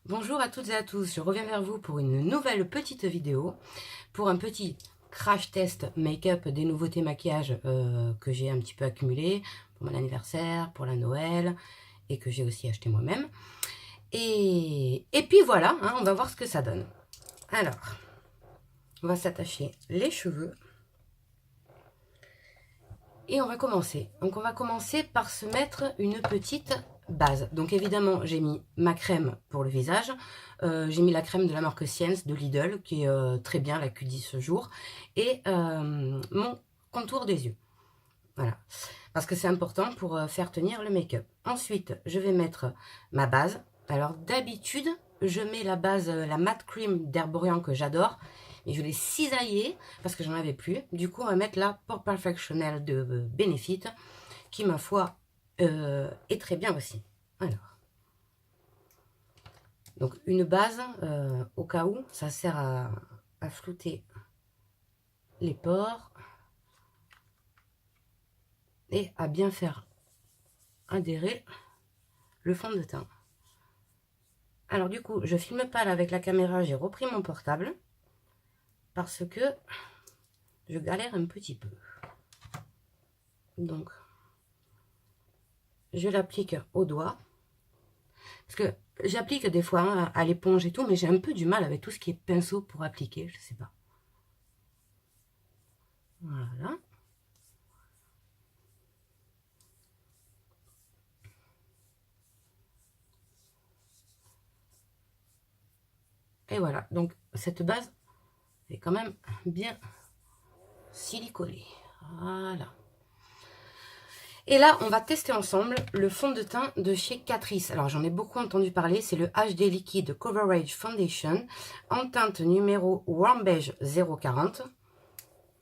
Bonjour à toutes et à tous, je reviens vers vous pour une nouvelle petite vidéo, pour un petit crash test make-up des nouveautés maquillage que j'ai un petit peu accumulé pour mon anniversaire, pour la Noël, et que j'ai aussi acheté moi-même. Et puis voilà, hein, on va voir ce que ça donne. Alors, on va s'attacher les cheveux. Et on va commencer. Donc on va commencer par se mettre une petite base. Donc évidemment j'ai mis ma crème pour le visage. J'ai mis la crème de la marque Science de Lidl qui est très bien, la Q10 jour. Et mon contour des yeux. Voilà. Parce que c'est important pour faire tenir le make-up. Ensuite je vais mettre ma base. Alors d'habitude je mets la base, la matte cream d'Herborian que j'adore. Et je l'ai cisaillée parce que j'en avais plus. Du coup, on va mettre la Pore Perfectionnel de Benefit, qui, ma foi, est très bien aussi. Alors, donc une base, au cas où, ça sert à flouter les pores et à bien faire adhérer le fond de teint. Alors du coup, je filme pas là avec la caméra, j'ai repris mon portable parce que je galère un petit peu. Donc, je l'applique au doigt. Parce que j'applique des fois hein, à l'éponge et tout, mais j'ai un peu du mal avec tout ce qui est pinceau pour appliquer, je sais pas. Voilà. Et voilà, donc cette base est quand même bien siliconée. Voilà. Et là, on va tester ensemble le fond de teint de chez Catrice. Alors, j'en ai beaucoup entendu parler. C'est le HD Liquid Coverage Foundation en teinte numéro Warm Beige 040.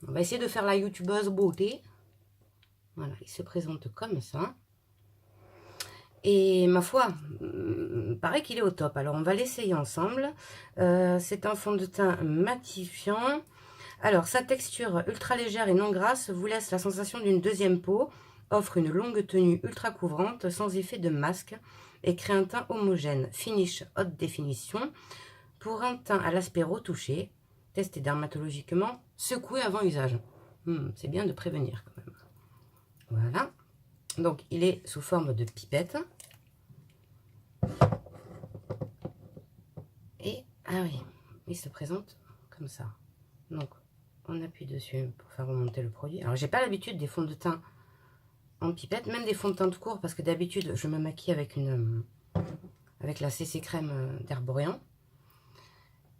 On va essayer de faire la youtubeuse beauté. Voilà, il se présente comme ça. Et ma foi, paraît qu'il est au top. Alors, on va l'essayer ensemble. C'est un fond de teint matifiant. Alors, sa texture ultra légère et non grasse vous laisse la sensation d'une deuxième peau, offre une longue tenue ultra couvrante sans effet de masque et crée un teint homogène. Finish haute définition pour un teint à l'aspect retouché, testé dermatologiquement, secoué avant usage. C'est bien de prévenir quand même. Voilà. Donc, il est sous forme de pipette. Et, ah oui, il se présente comme ça. Donc, on appuie dessus pour faire remonter le produit. Alors, j'ai pas l'habitude des fonds de teint en pipette, même des fonds de teint tout court, parce que d'habitude, je me maquille avec avec la CC crème d'Herborian.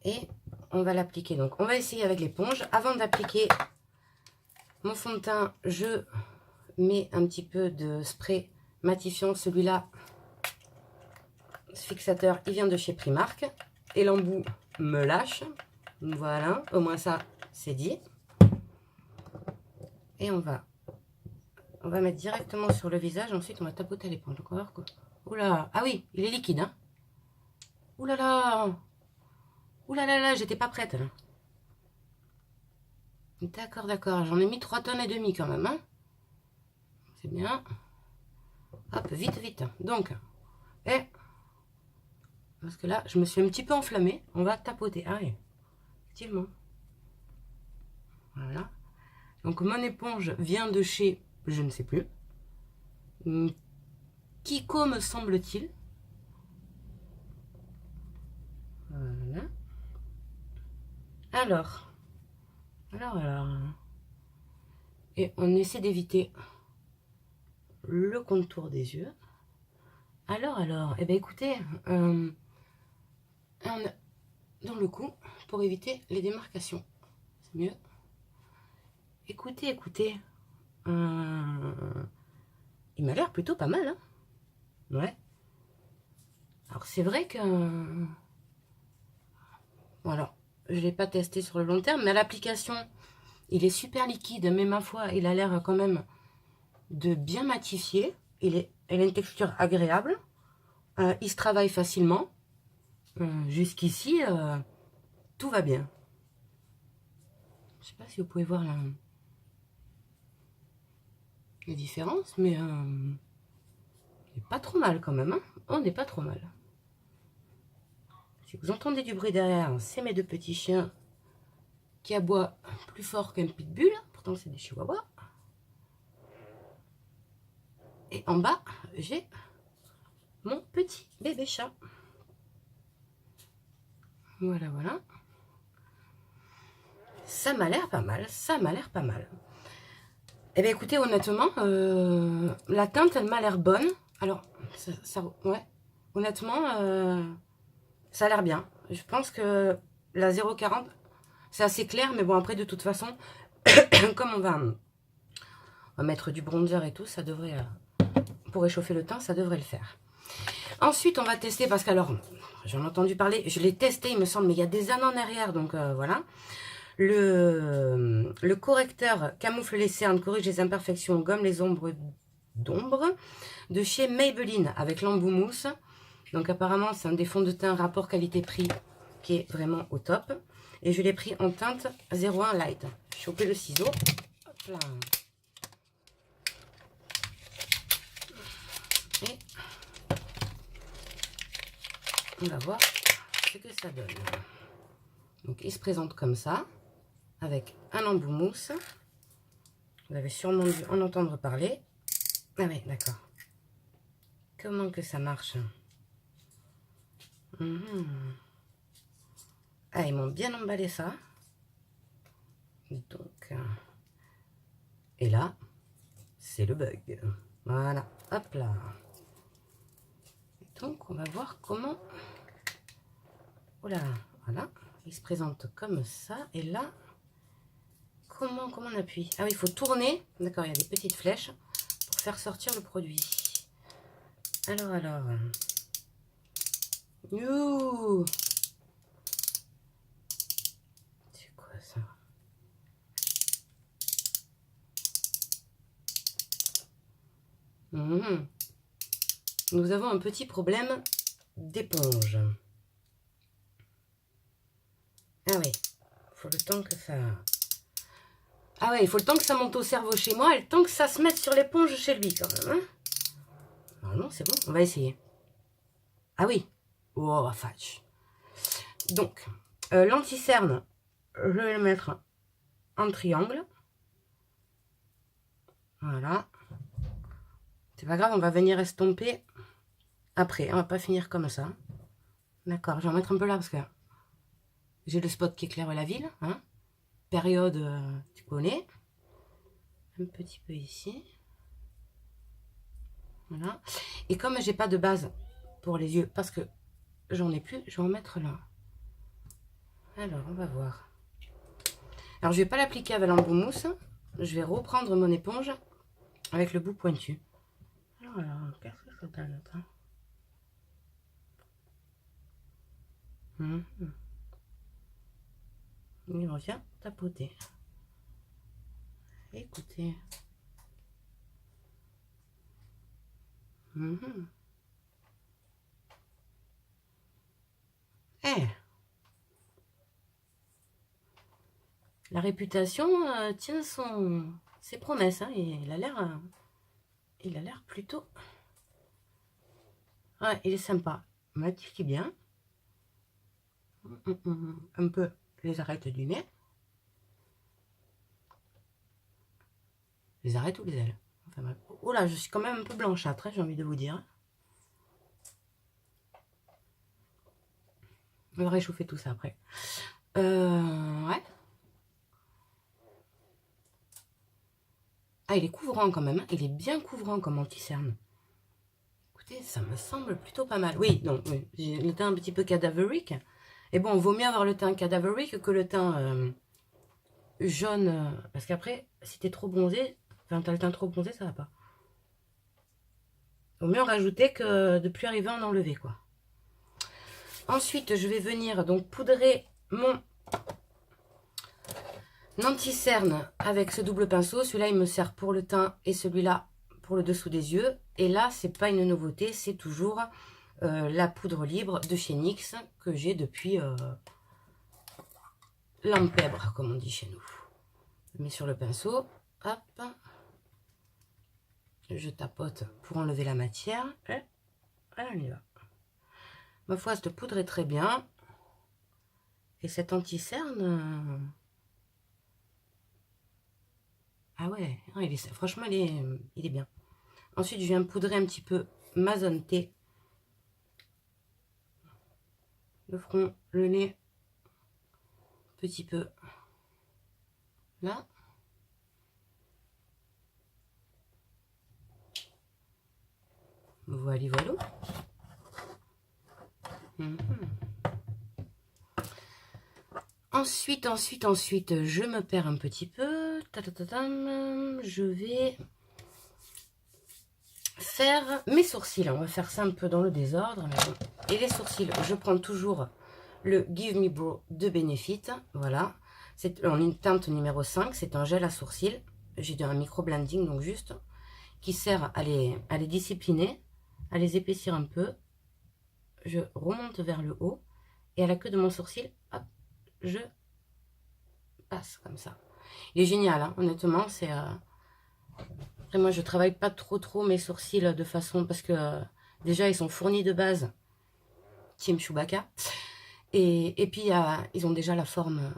Et on va l'appliquer. Donc, on va essayer avec l'éponge. Avant d'appliquer mon fond de teint, je mets un petit peu de spray matifiant. Celui-là, ce fixateur, il vient de chez Primark. Et l'embout me lâche. Voilà, au moins ça, c'est dit. Et on va mettre directement sur le visage. Ensuite, on va tapoter à l'éponge. Donc, on va voir quoi. Oula, ah oui, il est liquide. Hein. Oula là, oula là là, j'étais pas prête. D'accord, d'accord. J'en ai mis 3 tonnes et demie quand même. Hein. C'est bien. Hop, vite, vite. Donc, et parce que là, je me suis un petit peu enflammée. On va tapoter. Ah oui, effectivement. Voilà. Donc, mon éponge vient de chez, je ne sais plus. Kiko, me semble-t-il. Voilà. Alors. Et on essaie d'éviter le contour des yeux. Alors. Eh bien, écoutez, on a dans le cou pour éviter les démarcations. C'est mieux. Écoutez. Il m'a l'air plutôt pas mal, hein. Ouais. Alors, c'est vrai que... Voilà. Je ne l'ai pas testé sur le long terme, mais à l'application, il est super liquide, mais ma foi, il a l'air quand même de bien matifier. Elle a une texture agréable. Il se travaille facilement. Jusqu'ici, tout va bien. Je sais pas si vous pouvez voir la différence, mais on n'est pas trop mal quand même. Hein, on n'est pas trop mal. Si vous entendez du bruit derrière, c'est mes deux petits chiens qui aboient plus fort qu'un pitbull. Pourtant, c'est des chihuahuas. Et en bas, j'ai mon petit bébé chat. Voilà, voilà. Ça m'a l'air pas mal, ça m'a l'air pas mal. Eh bien, écoutez, honnêtement, la teinte, elle m'a l'air bonne. Alors, ouais, honnêtement, ça a l'air bien. Je pense que la 0,40, c'est assez clair, mais bon, après, de toute façon, comme on va mettre du bronzer et tout, ça devrait, pour réchauffer le teint, ça devrait le faire. Ensuite, on va tester, parce que, alors, j'en ai entendu parler, je l'ai testé, il me semble, mais il y a des années en arrière, donc voilà. Le correcteur camoufle les cernes, corrige les imperfections, gomme les ombres d'ombre de chez Maybelline avec l'embout mousse. Donc apparemment c'est un des fonds de teint rapport qualité-prix qui est vraiment au top. Et je l'ai pris en teinte 01 Light. Je chopé le ciseau. Hop là. Et on va voir ce que ça donne. Donc il se présente comme ça, avec un embout mousse. Vous avez sûrement dû en entendre parler. Ah oui, d'accord. Comment que ça marche? Ah, ils m'ont bien emballé ça. Donc, et là, c'est le bug. Voilà, hop là. Donc, on va voir comment... Voilà, voilà. Il se présente comme ça. Et là, comment on appuie? Ah oui, il faut tourner. D'accord, il y a des petites flèches pour faire sortir le produit. Alors. Youh! C'est quoi ça? Nous avons un petit problème d'éponge. Ah oui, il faut le temps que ça... Ah ouais, il faut le temps que ça monte au cerveau chez moi et le temps que ça se mette sur l'éponge chez lui quand même. Hein, normalement, c'est bon, on va essayer. Ah oui. Oh, fâche. Donc, l'anti-cerne, je vais le mettre en triangle. Voilà. C'est pas grave, on va venir estomper après. On va pas finir comme ça. D'accord, je vais en mettre un peu là parce que j'ai le spot qui éclaire la ville. Hein. Période, tu connais. Un petit peu ici. Voilà. Et comme j'ai pas de base pour les yeux, parce que j'en ai plus, je vais en mettre là. Alors, on va voir. Alors, je vais pas l'appliquer avec l'embout mousse. Je vais reprendre mon éponge avec le bout pointu. Alors, qu'est-ce que ça donne là? Il revient tapoter. Écoutez. La réputation tient ses promesses. Hein, et il a l'air plutôt... Ouais, il est sympa. On m'applique bien. Un peu les arêtes du nez. Les arêtes ou les ailes. Enfin, bref. Oh là, je suis quand même un peu blanchâtre, hein, j'ai envie de vous dire. On va réchauffer tout ça après. Ouais. Ah, il est couvrant quand même. Hein. Il est bien couvrant comme anti-cerne. Écoutez, ça me semble plutôt pas mal. Oui, donc j'ai le teint un petit peu cadavérique. Et bon, il vaut mieux avoir le teint cadavérique que le teint jaune. Parce qu'après, si t'es trop bronzé, enfin, t'as le teint trop bronzé, ça va pas. Il vaut mieux en rajouter que de plus arriver à en enlever, quoi. Ensuite, je vais venir donc poudrer mon anti-cerne avec ce double pinceau. Celui-là, il me sert pour le teint et celui-là pour le dessous des yeux. Et là, c'est pas une nouveauté, c'est toujours la poudre libre de chez NYX que j'ai depuis l'empèbre, comme on dit chez nous. Je mets sur le pinceau, hop, je tapote pour enlever la matière. Et on y va. Ma foi, cette poudre est très bien. Et cet anti-cerne... Ah ouais, non, franchement, il est bien. Ensuite, je viens poudrer un petit peu ma zone T. Le front, le nez. Petit peu. Là. Voilà, voilà. Ensuite, je me perds un petit peu. Je vais faire mes sourcils. On va faire ça un peu dans le désordre. Et les sourcils, je prends toujours le Give Me Brow de Benefit. Voilà. C'est une teinte numéro 5. C'est un gel à sourcils. J'ai un micro-blending, donc juste, qui sert à les discipliner, à les épaissir un peu. Je remonte vers le haut. Et à la queue de mon sourcil, hop, je passe comme ça. Il est génial, hein, honnêtement. C'est... Après, moi, je travaille pas trop mes sourcils de façon... Parce que déjà, ils sont fournis de base. Team Chewbacca. Et puis, ils ont déjà la forme.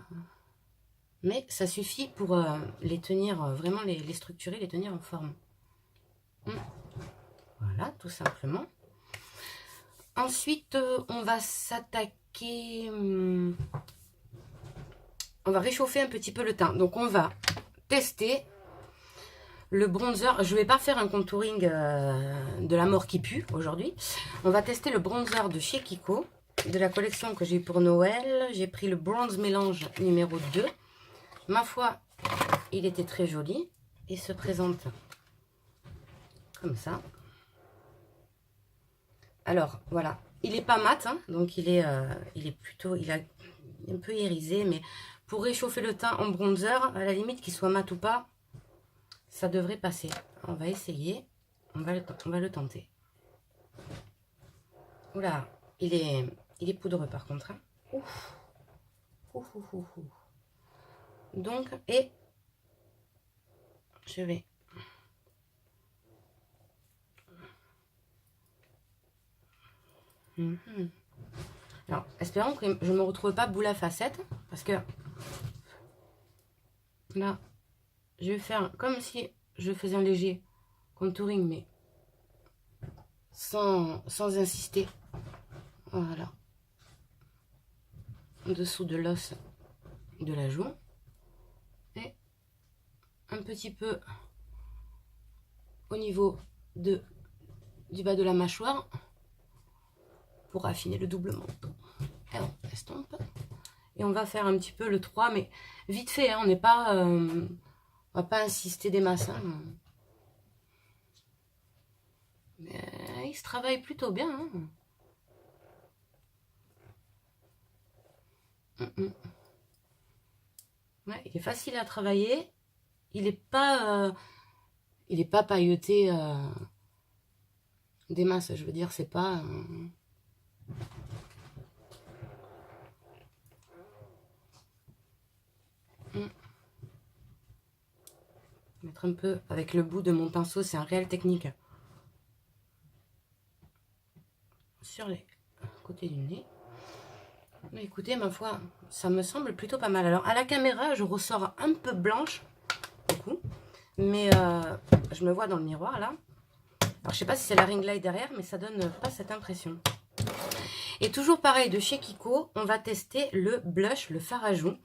Mais ça suffit pour les tenir, vraiment les structurer, les tenir en forme. Voilà, tout simplement. Ensuite, on va s'attaquer... on va réchauffer un petit peu le teint. Donc, on va tester le bronzer. Je ne vais pas faire un contouring de la mort qui pue aujourd'hui. On va tester le bronzer de chez Kiko, de la collection que j'ai eu pour Noël. J'ai pris le Bronze Mélange numéro 2. Ma foi, il était très joli. Il se présente comme ça. Alors, voilà. Il n'est pas mat, hein, donc il est plutôt... Il a un peu irisé, mais pour réchauffer le teint en bronzer, à la limite qu'il soit mat ou pas, ça devrait passer. On va essayer. On va le tenter. Oula, il est poudreux par contre. Hein. Ouf. Ouf, ouf, ouf, ouf. Donc, et je vais... Alors, espérons que je ne me retrouve pas boule à facettes, parce que là, je vais faire comme si je faisais un léger contouring, mais sans insister. Voilà. En dessous de l'os de la joue. Et un petit peu au niveau du bas de la mâchoire pour affiner le double menton. Et on estompe. Et on va faire un petit peu le 3, mais vite fait, hein, on va pas insister des masses. Hein. Mais il se travaille plutôt bien. Hein. Ouais, il est facile à travailler. Il n'est pas pailleté des masses. Je veux dire, c'est pas... Mettre un peu avec le bout de mon pinceau, c'est un réel technique. Sur les côtés du nez. Mais écoutez, ma foi, ça me semble plutôt pas mal. Alors, à la caméra, je ressors un peu blanche, beaucoup. Mais je me vois dans le miroir, là. Alors, je sais pas si c'est la ring light derrière, mais ça donne pas cette impression. Et toujours pareil, de chez Kiko, on va tester le blush, le fard à joues.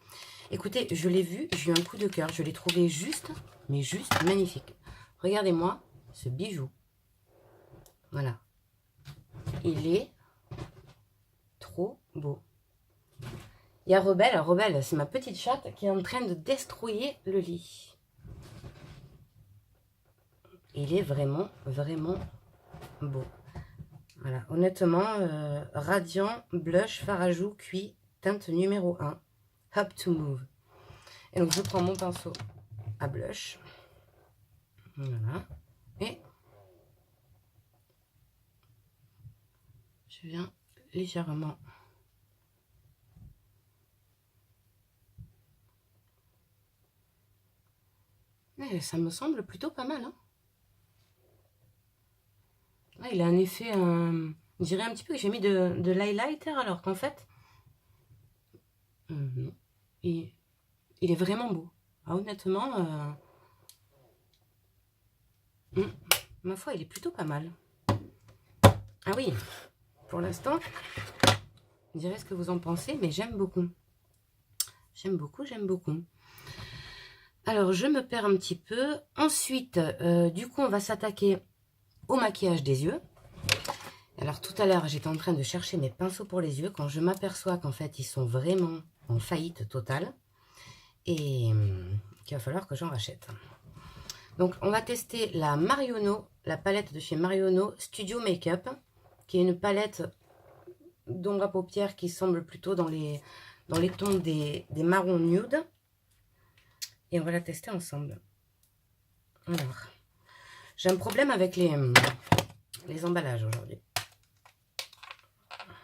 Écoutez, je l'ai vu, j'ai eu un coup de cœur. Je l'ai trouvé juste, mais juste magnifique. Regardez-moi ce bijou. Voilà. Il est trop beau. Il y a Rebelle. Alors, Rebelle, c'est ma petite chatte qui est en train de destroyer le lit. Il est vraiment, vraiment beau. Voilà, honnêtement, Radiant Blush Fard à joues cuit, teinte numéro 1, Hop to Move. Et donc, je prends mon pinceau à blush. Voilà. Et je viens légèrement... Et ça me semble plutôt pas mal, hein. Ouais, il a un effet, on dirait un petit peu que j'ai mis de l'highlighter, alors qu'en fait, Non. Il est vraiment beau. Ah, honnêtement, ma foi, il est plutôt pas mal. Ah oui, pour l'instant, vous direz ce que vous en pensez, mais j'aime beaucoup. J'aime beaucoup, j'aime beaucoup. Alors, je me perds un petit peu. Ensuite, du coup, on va s'attaquer au maquillage des yeux. Alors, tout à l'heure, j'étais en train de chercher mes pinceaux pour les yeux quand je m'aperçois qu'en fait, ils sont vraiment en faillite totale et qu'il va falloir que j'en rachète. Donc, on va tester la Marionneau, la palette de chez Marionneau Studio Makeup, qui est une palette d'ombre à paupières qui semble plutôt dans les tons des marrons nude. Et on va la tester ensemble. Alors, j'ai un problème avec les emballages aujourd'hui.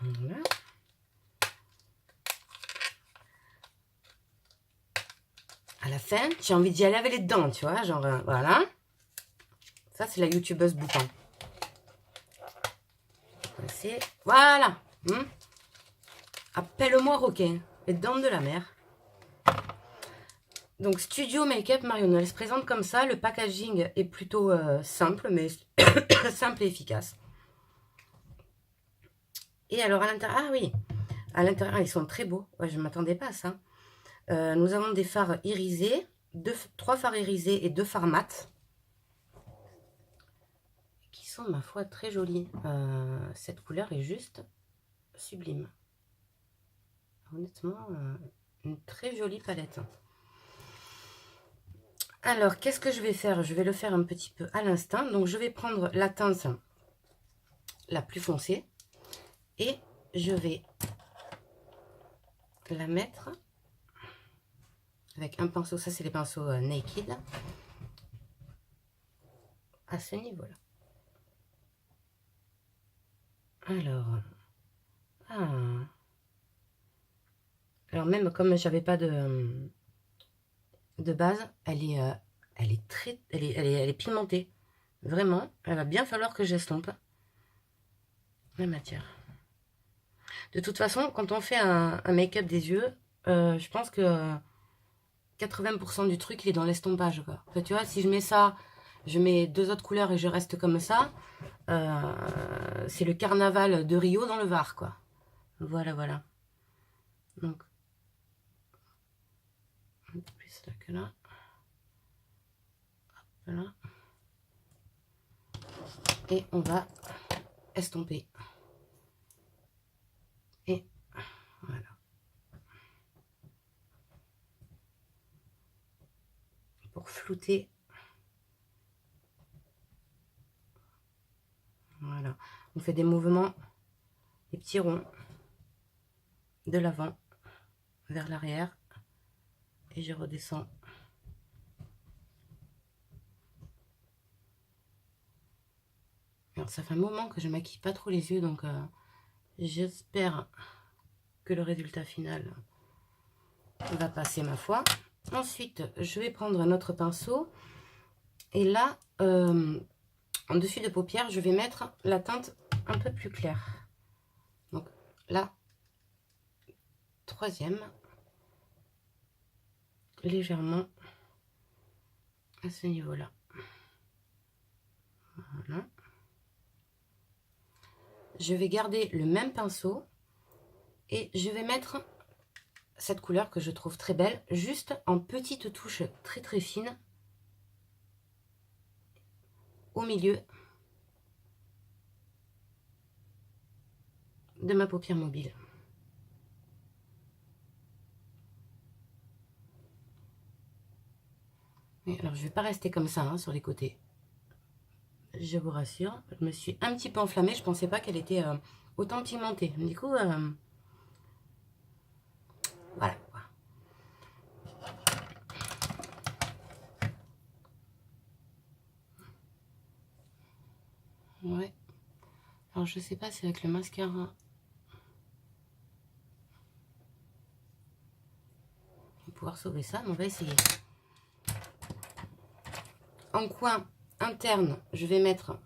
Voilà. À la fin, j'ai envie d'y aller avec les dents, tu vois, genre, voilà. Ça, c'est la youtubeuse bouton. Voilà. Appelle-moi Roquin, les dents de la mer. Donc, Studio Makeup Marionneau, elle se présente comme ça. Le packaging est plutôt simple, mais simple et efficace. Et alors, à l'intérieur, ah oui, à l'intérieur, ils sont très beaux. Ouais, je ne m'attendais pas à ça. Nous avons des fards irisés, 3 fards irisés et 2 fards mat. Qui sont, ma foi, très jolis. Cette couleur est juste sublime. Honnêtement, une très jolie palette. Alors, qu'est-ce que je vais faire? Je vais le faire un petit peu à l'instant. Donc, je vais prendre la teinte la plus foncée. Et je vais la mettre avec un pinceau. Ça, c'est les pinceaux Naked. À ce niveau-là. Alors, alors même comme j'avais pas de base, elle est pigmentée. Vraiment, elle va bien falloir que j'estompe la matière. De toute façon, quand on fait un make-up des yeux, je pense que 80% du truc, il est dans l'estompage. En fait, tu vois, si je mets ça, je mets 2 autres couleurs et je reste comme ça, c'est le carnaval de Rio dans le Var, quoi. Voilà, voilà. Donc, un peu plus là que là. Hop là. Et on va estomper. Et voilà. Pour flouter. Voilà. On fait des mouvements, des petits ronds de l'avant vers l'arrière. Et je redescends. Alors, ça fait un moment que je maquille pas trop les yeux, donc j'espère que le résultat final va passer, ma foi. Ensuite, je vais prendre un autre pinceau. Et là, en dessus de paupières, je vais mettre la teinte un peu plus claire. Donc là, 3e, légèrement à ce niveau-là. Voilà. Je vais garder le même pinceau et je vais mettre cette couleur que je trouve très belle, juste en petites touches très très fines au milieu de ma paupière mobile. Et alors, je ne vais pas rester comme ça hein, sur les côtés. Je vous rassure, je me suis un petit peu enflammée. Je ne pensais pas qu'elle était autant pigmentée. Du coup, voilà. Ouais. Alors, je sais pas si avec le mascara, on va pouvoir sauver ça, mais on va essayer. En coin interne, je vais mettre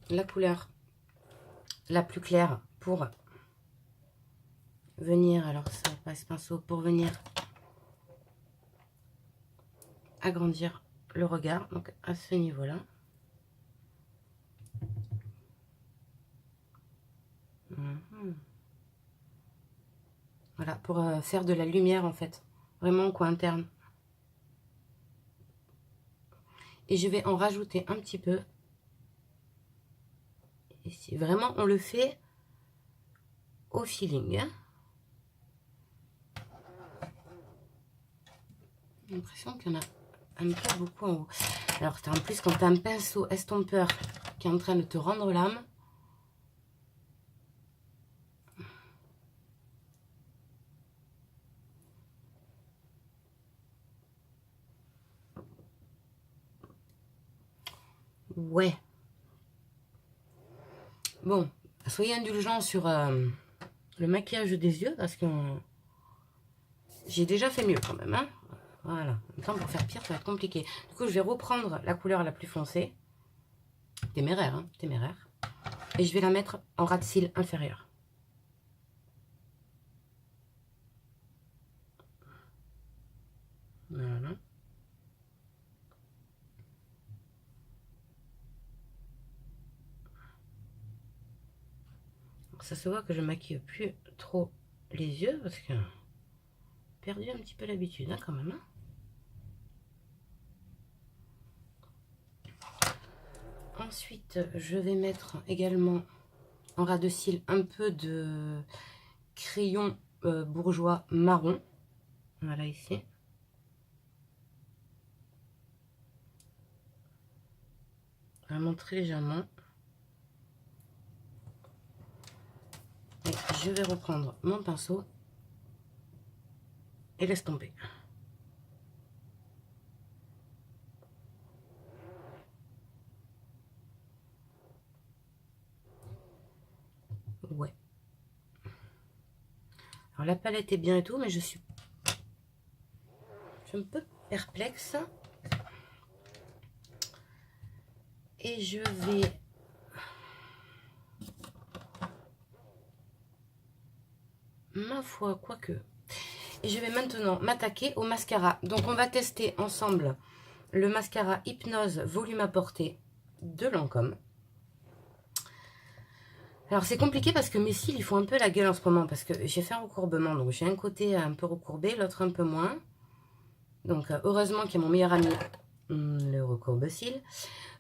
la couleur la plus claire pour venir. Alors, ça travaille ce pinceau pour venir agrandir le regard, donc à ce niveau-là. Voilà, pour faire de la lumière en fait, vraiment au coin interne. Et je vais en rajouter un petit peu. Ici, vraiment, on le fait au feeling. Hein. J'ai l'impression qu'il y en a un peu beaucoup en haut. Alors, en plus, quand tu as un pinceau estompeur qui est en train de te rendre l'âme, ouais. Bon, soyez indulgents sur le maquillage des yeux parce que j'ai déjà fait mieux quand même. Hein. Voilà. En même temps, pour faire pire, ça va être compliqué. Du coup, je vais reprendre la couleur la plus foncée. Téméraire, hein, téméraire. Et je vais la mettre en ras de cils inférieur. Voilà. Ça se voit que je maquille plus trop les yeux parce que j'ai perdu un petit peu l'habitude hein, quand même. Hein. Ensuite, je vais mettre également en ras de cils un peu de crayon bourgeois marron. Voilà ici. Vraiment très légèrement. Et je vais reprendre mon pinceau et l'estomper. Ouais. Alors la palette est bien et tout, mais je suis un peu perplexe. Et je vais ma foi, quoique. Et je vais maintenant m'attaquer au mascara. Donc on va tester ensemble le mascara Hypnose Volume Apporté de Lancôme. Alors c'est compliqué parce que mes cils ils font un peu la gueule en ce moment parce que j'ai fait un recourbement. Donc j'ai un côté un peu recourbé, l'autre un peu moins. Donc heureusement qu'il y a mon meilleur ami, le recourbe-cils.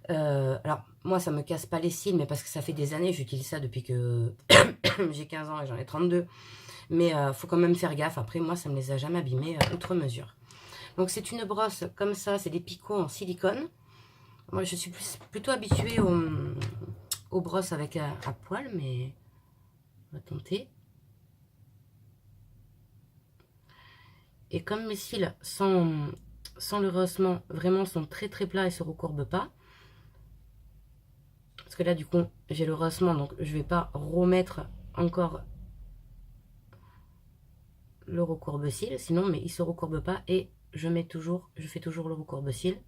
Alors moi ça me casse pas les cils mais parce que ça fait des années, j'utilise ça depuis que j'ai 15 ans et j'en ai 32. Mais faut quand même faire gaffe. Après, moi, ça ne me les a jamais abîmés outre mesure. Donc, c'est une brosse comme ça. C'est des picots en silicone. Moi, je suis plutôt habituée aux brosses avec à poil. Mais on va tenter. Et comme mes cils, sans le rehaussement, vraiment sont très très plats et se recourbent pas. Parce que là, du coup, j'ai le rehaussement. Donc, je vais pas remettre encore le recourbe-cils, sinon mais il se recourbe pas et je fais toujours le recourbe-cils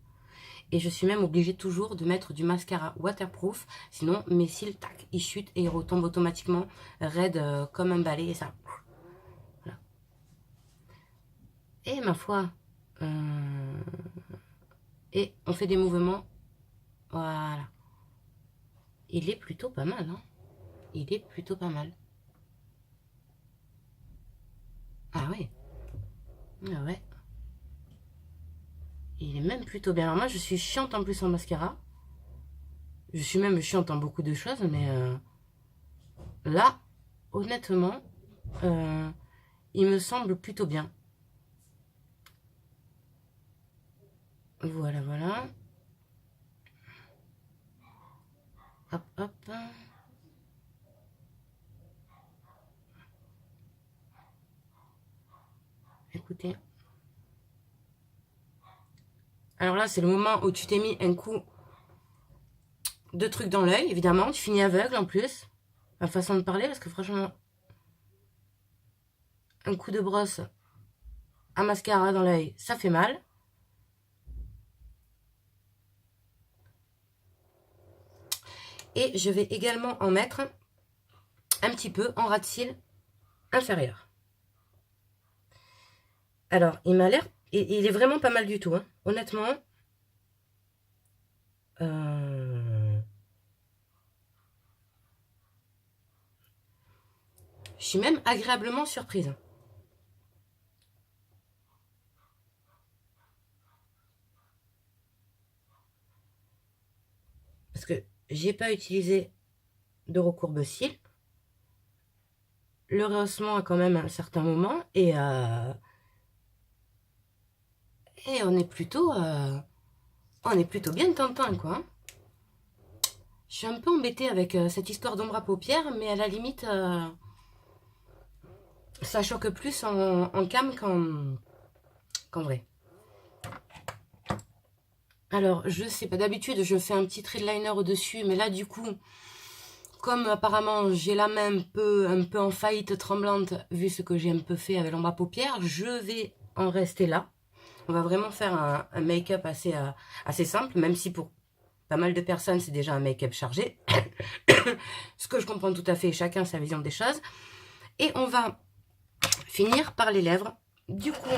et je suis même obligée toujours de mettre du mascara waterproof, sinon mes cils tac ils chutent et ils retombent automatiquement raides comme un balai et ça voilà. Et ma foi et on fait des mouvements, voilà, il est plutôt pas mal hein. Il est plutôt pas mal. Ah ouais, ah ouais. Il est même plutôt bien. Alors moi, je suis chiante en plus en mascara. Je suis même chiante en beaucoup de choses, mais là, honnêtement, il me semble plutôt bien. Voilà, voilà. Hop, hop. Écoutez. Alors là, c'est le moment où tu t'es mis un coup de truc dans l'œil, évidemment. Tu finis aveugle en plus. La façon de parler, parce que franchement, un coup de brosse à mascara dans l'œil, ça fait mal. Et je vais également en mettre un petit peu en ras de cils inférieur. Alors, il m'a l'air... Il est vraiment pas mal du tout, hein. Honnêtement. Je suis même agréablement surprise. Parce que j'ai pas utilisé de recourbe-cils. Le rehaussement a quand même un certain moment. Et on est plutôt bien tentant, quoi. Je suis un peu embêtée avec cette histoire d'ombre à paupières, mais à la limite, ça choque plus en cam qu'en vrai. Alors, je sais pas, d'habitude, je fais un petit trait de liner au-dessus, mais là, du coup, comme apparemment j'ai la main un peu en faillite tremblante, vu ce que j'ai un peu fait avec l'ombre à paupières, je vais en rester là. On va vraiment faire un make-up assez simple, même si pour pas mal de personnes, c'est déjà un make-up chargé. Ce que je comprends tout à fait, chacun sa vision des choses. Et on va finir par les lèvres. Du coup,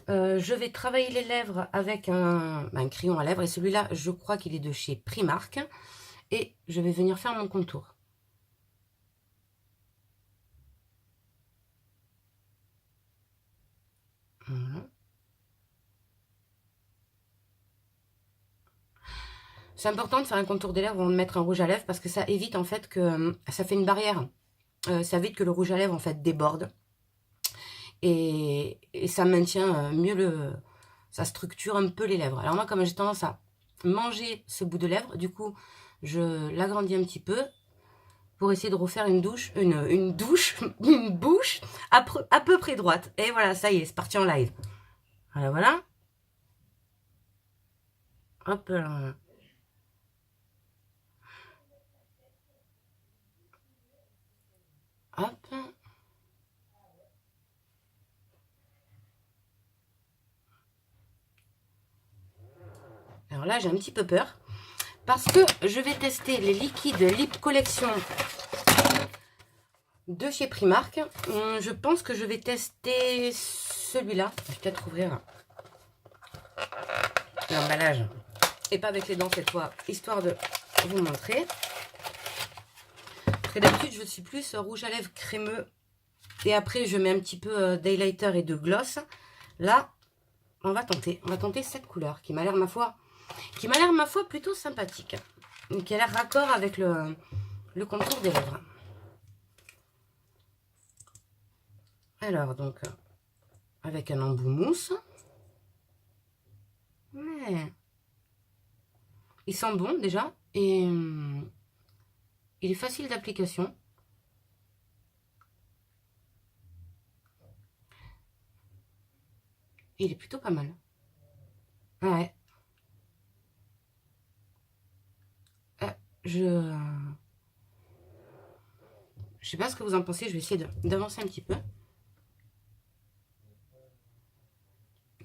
je vais travailler les lèvres avec un crayon à lèvres. Et celui-là, je crois qu'il est de chez Primark. Et je vais venir faire mon contour. Voilà. C'est important de faire un contour des lèvres avant de mettre un rouge à lèvres parce que ça évite en fait que ça fait une barrière. Ça évite que le rouge à lèvres en fait déborde. Et ça maintient mieux ça structure un peu les lèvres. Alors moi, comme j'ai tendance à manger ce bout de lèvre, du coup, je l'agrandis un petit peu pour essayer de refaire une bouche à peu près droite. Et voilà, ça y est, c'est parti en live. Voilà, voilà. Hop là. Hop. Alors là, j'ai un petit peu peur. Parce que je vais tester les liquides Lip Collection de chez Primark. Je pense que je vais tester celui-là. Je vais peut-être ouvrir l'emballage. Et pas avec les dents cette fois, histoire de vous montrer. Parce que d'habitude, je suis plus rouge à lèvres crémeux. Et après, je mets un petit peu d'highlighter et de gloss. Là, on va tenter cette couleur qui m'a l'air, ma foi, plutôt sympathique. Qui a l'air raccord avec le contour des lèvres. Alors, donc, avec un embout mousse. Ouais. Il sent bon déjà. Et il est facile d'application. Il est plutôt pas mal. Ouais. Je sais pas ce que vous en pensez. Je vais essayer d'avancer un petit peu.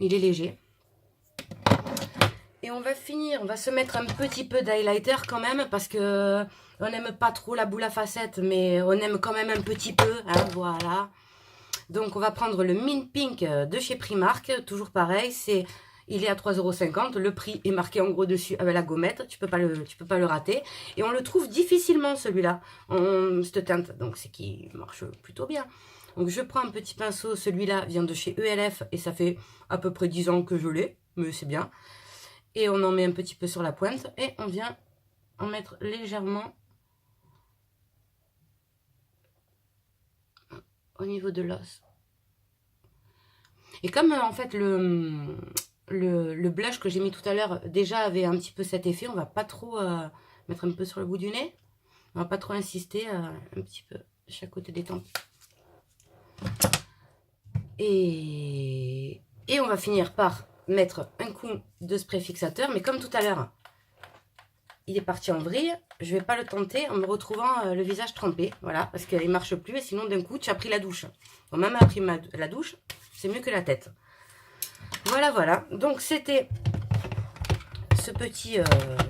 Il est léger. Et on va finir, on va se mettre un petit peu d'highlighter quand même, parce que on n'aime pas trop la boule à facettes, mais on aime quand même un petit peu, hein, voilà. Donc on va prendre le Mint Pink de chez Primark, toujours pareil, il est à 3,50 €, le prix est marqué en gros dessus avec la gommette, tu peux pas le rater. Et on le trouve difficilement celui-là, cette teinte, donc c'est qu'il marche plutôt bien. Donc je prends un petit pinceau, celui-là vient de chez ELF, et ça fait à peu près 10 ans que je l'ai, mais c'est bien. Et on en met un petit peu sur la pointe. Et on vient en mettre légèrement au niveau de l'os. Et comme en fait le blush que j'ai mis tout à l'heure déjà avait un petit peu cet effet, on va pas trop mettre un peu sur le bout du nez. On va pas trop insister, un petit peu de chaque côté des tempes. Et on va finir par mettre un coup de spray fixateur, mais comme tout à l'heure, il est parti en vrille, je vais pas le tenter en me retrouvant le visage trempé, voilà, parce qu'il marche plus, et sinon d'un coup tu as pris la douche. Bon, même après la douche, c'est mieux que la tête. Voilà, voilà, donc c'était ce petit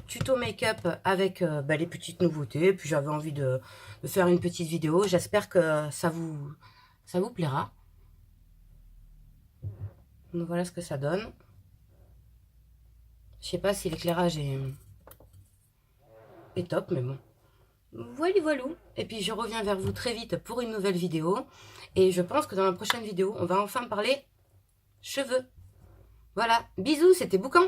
tuto make-up avec les petites nouveautés, puis j'avais envie de faire une petite vidéo, j'espère que ça vous plaira. Donc voilà ce que ça donne. Je sais pas si l'éclairage est top, mais bon. Voilà, voilà. Et puis je reviens vers vous très vite pour une nouvelle vidéo. Et je pense que dans la prochaine vidéo, on va enfin parler cheveux. Voilà, bisous, c'était Boucan.